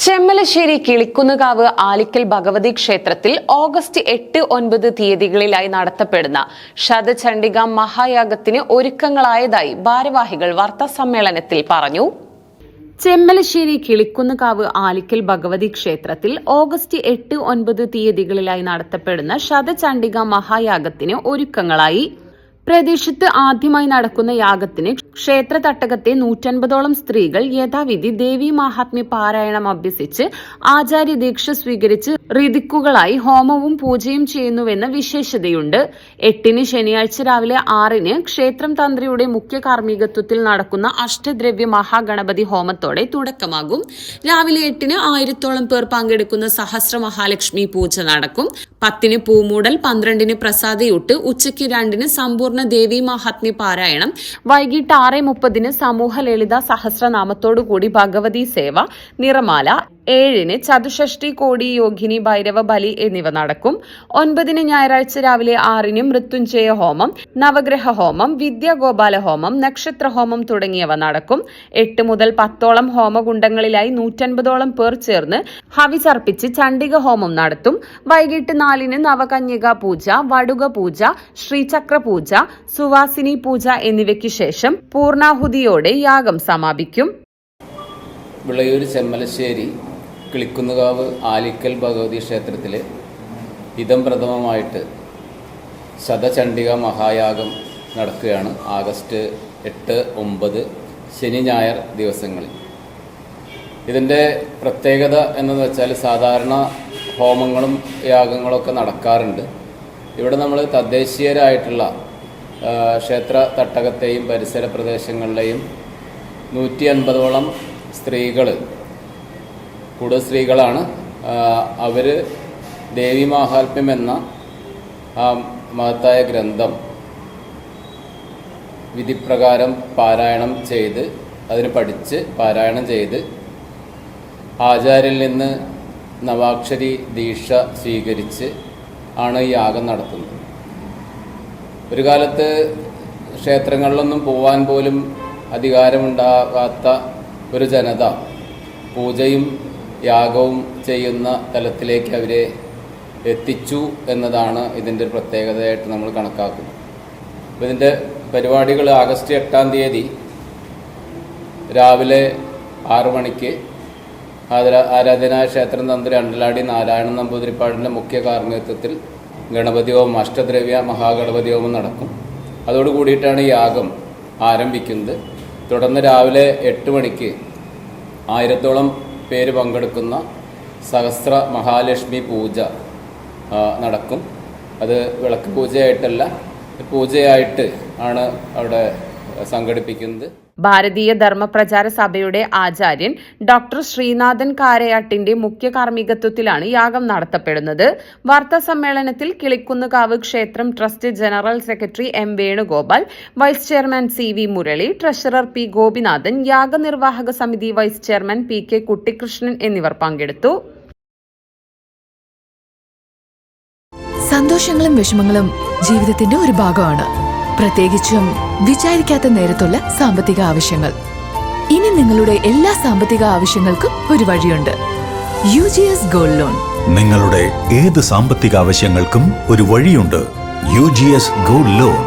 ചെമ്മലശ്ശേരി കിളിക്കുന്നുകാവ് ആലിക്കൽ ഭഗവതി ക്ഷേത്രത്തിൽ ഓഗസ്റ്റ് 8, 9 തീയതികളിലായി നടത്തപ്പെടുന്ന ശതചണ്ഡിക മഹായാഗത്തിന് ഒരുക്കങ്ങളായതായി ഭാരവാഹികൾ വാർത്താസമ്മേളനത്തിൽ പറഞ്ഞു. ചെമ്മലശ്ശേരി കിളിക്കുന്നുകാവ് ആലിക്കൽ ഭഗവതി ക്ഷേത്രത്തിൽ ഓഗസ്റ്റ് 8, 9 തീയതികളിലായി നടത്തപ്പെടുന്ന ശതചണ്ഡിക മഹായാഗത്തിന് ഒരുക്കങ്ങളായി. പ്രദേശത്ത് ആദ്യമായി നടക്കുന്ന യാഗത്തിന് ക്ഷേത്ര തട്ടകത്തെ 150ഓളം സ്ത്രീകൾ യഥാവിധി ദേവീ മാഹാത്മ്യ പാരായണം അഭ്യസിച്ച് ആചാര്യദീക്ഷ സ്വീകരിച്ച് ഋതിക്കുകളായി ഹോമവും പൂജയും ചെയ്യുന്നുവെന്ന വിശേഷതയുണ്ട്. 8 ശനിയാഴ്ച രാവിലെ 6 ക്ഷേത്രം തന്ത്രിയുടെ മുഖ്യ കാർമ്മികത്വത്തിൽ നടക്കുന്ന അഷ്ടദ്രവ്യ മഹാഗണപതി ഹോമത്തോടെ തുടക്കമാകും. രാവിലെ 8 1000ഓളം പേർ പങ്കെടുക്കുന്ന സഹസ്ര മഹാലക്ഷ്മി പൂജ നടക്കും. 10 പൂമൂടൽ, 12 പ്രസാദയൂട്ട്, ഉച്ചയ്ക്ക് 2 സമ്പൂർണ്ണ ദേവീ മാഹാത്മ്യ പാരായണം, വൈകിട്ട് 6:30 സമൂഹ ലളിത സഹസ്രനാമത്തോടുകൂടി ഭഗവതി സേവ, നിറമാല, 7 ചതുഷ്ഷഷ്ടി കോടി യോഗിനി ഭൈരവ ബലി എന്നിവ നടക്കും. 9 ഞായറാഴ്ച രാവിലെ 6 മൃത്യുഞ്ജയ ഹോമം, നവഗ്രഹ ഹോമം, വിദ്യാഗോപാല ഹോമം, നക്ഷത്ര ഹോമം തുടങ്ങിയവ നടക്കും. 8 മുതൽ 10ഓളം ഹോമകുണ്ടങ്ങളിലായി 150ഓളം പേർ ചേർന്ന് ഹവിസർപ്പിച്ച് ചണ്ഡിക ഹോമം നടത്തും. വൈകിട്ട് 4 നവകന്യക പൂജ, വടുക പൂജ, ശ്രീചക്ര പൂജ, സുവാസിനി പൂജ എന്നിവയ്ക്ക് ശേഷം പൂർണാഹുതിയോടെ യാഗം സമാപിക്കും. വിളയൂർ ചെമ്മലശ്ശേരി കിളിക്കുന്നുകാവ് ആലിക്കൽ ഭഗവതി ക്ഷേത്രത്തിലെ ഇതം പ്രഥമമായിട്ട് ശതചണ്ഡിക മഹായാഗം നടക്കുകയാണ്. ആഗസ്റ്റ് 8, 9 ശനി ഞായർ ദിവസങ്ങളിൽ. ഇതിൻ്റെ പ്രത്യേകത എന്നു വെച്ചാൽ സാധാരണ ഹോമങ്ങളും യാഗങ്ങളൊക്കെ നടക്കാറുണ്ട്. ഇവിടെ നമ്മൾ തദ്ദേശീയരായിട്ടുള്ള ക്ഷേത്ര തട്ടകത്തെയും പരിസര പ്രദേശങ്ങളിലെയും 150ഓളം സ്ത്രീകൾ, കൂടുതൽ സ്ത്രീകളാണ്. അവർ ദേവി മാഹാത്മ്യം എന്ന ആ മഹത്തായ ഗ്രന്ഥം വിധിപ്രകാരം പാരായണം ചെയ്ത്, അതിന് പഠിച്ച് പാരായണം ചെയ്ത് ആചാര്യൽ നിന്ന് നവാക്ഷരി ദീക്ഷ സ്വീകരിച്ച് ആണ് ഈ യാഗം നടത്തുന്നത്. ഒരു കാലത്ത് ക്ഷേത്രങ്ങളിലൊന്നും പോവാൻ പോലും അധികാരമുണ്ടാകാത്ത ഒരു ജനത പൂജയും യാഗവും ചെയ്യുന്ന തലത്തിലേക്ക് അവരെ എത്തിച്ചു എന്നതാണ് ഇതിൻ്റെ ഒരു പ്രത്യേകതയായിട്ട് നമ്മൾ കണക്കാക്കുന്നത്. അപ്പോൾ ഇതിൻ്റെ പരിപാടികൾ ആഗസ്റ്റ് 8 തീയതി രാവിലെ 6 മണിക്ക് ആരാധനായ ക്ഷേത്രം തന്ത്രി അണ്ടലാടി നാരായണൻ നമ്പൂതിരിപ്പാടിൻ്റെ മുഖ്യ കാർമ്മികത്വത്തിൽ ഗണപതി ഹോമം, അഷ്ടദ്രവ്യ മഹാഗണപതി ഹോമം നടക്കും. അതോടുകൂടിയിട്ടാണ് ഈ യാഗം ആരംഭിക്കുന്നത്. തുടർന്ന് രാവിലെ 8 മണിക്ക് 1000ഓളം പേര് പങ്കെടുക്കുന്ന സഹസ്ര മഹാലക്ഷ്മി പൂജ നടക്കും. അത് വിളക്ക് പൂജയായിട്ടല്ല, പൂജയായിട്ട് ആണ് അവിടെ സംഘടിപ്പിക്കുന്നത്. ഭാരതീയ ധർമ്മപ്രചാര സഭയുടെ ആചാര്യൻ ഡോക്ടർ ശ്രീനാഥൻ കാരയാട്ടിന്റെ മുഖ്യ കാർമ്മികത്വത്തിലാണ് യാഗം നടത്തപ്പെടുന്നത്. വാർത്താ സമ്മേളനത്തിൽ കിളിക്കുന്നുകാവ് ക്ഷേത്രം trust general secretary M Venugopal, vice chairman CV Murali, treasurer P Gopinathan, യാഗനിർവാഹക സമിതി വൈസ് ചെയർമാൻ PK കുട്ടിക്കൃഷ്ണൻ എന്നിവർ പങ്കെടുത്തു. സന്തോഷങ്ങളും വിഷമങ്ങളും ജീവിതത്തിന്റെ ഒരു ഭാഗമാണ്. പ്രത്യേകിച്ചും വിചാരിക്കാത്ത നേരത്തുള്ള സാമ്പത്തിക ആവശ്യങ്ങൾ. ഇനി നിങ്ങളുടെ എല്ലാ സാമ്പത്തിക ആവശ്യങ്ങൾക്കും ഒരു വഴിയുണ്ട്. UGS gold loan. നിങ്ങളുടെ ഏത് സാമ്പത്തിക ആവശ്യങ്ങൾക്കും ഒരു വഴിയുണ്ട്. UGS gold loan.